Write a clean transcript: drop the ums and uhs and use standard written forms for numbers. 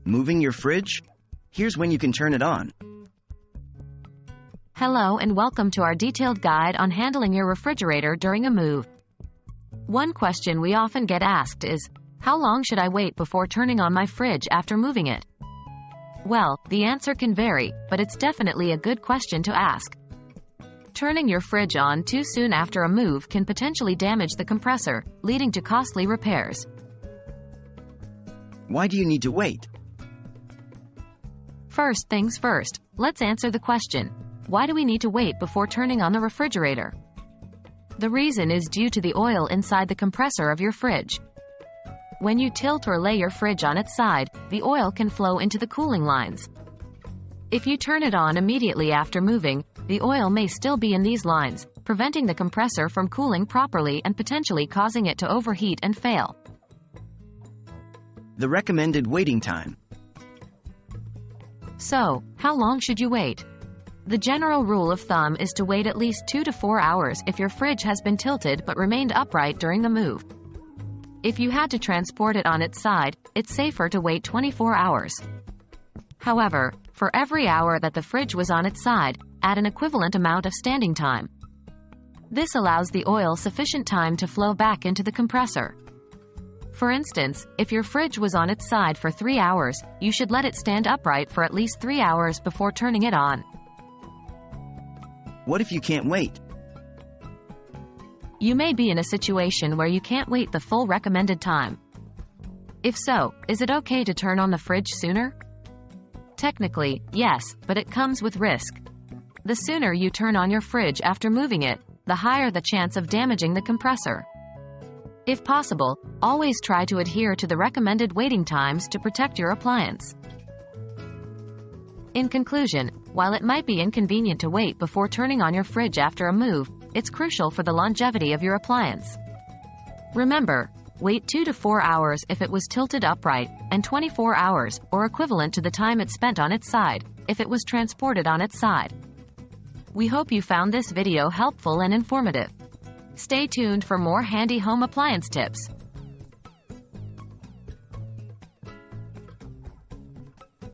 Moving your fridge? Here's when you can turn it on. Hello and welcome to our detailed guide on handling your refrigerator during a move. One question we often get asked is, how long should I wait before turning on my fridge after moving it? Well, the answer can vary, but it's definitely a good question to ask. Turning your fridge on too soon after a move can potentially damage the compressor, leading to costly repairs. Why do you need to wait? First things first, let's answer the question, why do we need to wait before turning on the refrigerator? The reason is due to the oil inside the compressor of your fridge. When you tilt or lay your fridge on its side, the oil can flow into the cooling lines. If you turn it on immediately after moving, the oil may still be in these lines, preventing the compressor from cooling properly and potentially causing it to overheat and fail. The recommended waiting time. So, how long should you wait? The general rule of thumb is to wait at least 2 to 4 hours if your fridge has been tilted but remained upright during the move. If you had to transport it on its side, it's safer to wait 24 hours. However, for every hour that the fridge was on its side, add an equivalent amount of standing time. This allows the oil sufficient time to flow back into the compressor. For instance, if your fridge was on its side for 3 hours, you should let it stand upright for at least 3 hours before turning it on. What if you can't wait? You may be in a situation where you can't wait the full recommended time. If so, is it okay to turn on the fridge sooner? Technically, yes, but it comes with risk. The sooner you turn on your fridge after moving it, the higher the chance of damaging the compressor. If possible, always try to adhere to the recommended waiting times to protect your appliance. In conclusion, while it might be inconvenient to wait before turning on your fridge after a move, it's crucial for the longevity of your appliance. Remember, wait 2 to 4 hours if it was tilted upright, and 24 hours, or equivalent to the time it spent on its side, if it was transported on its side. We hope you found this video helpful and informative. Stay tuned for more handy home appliance tips.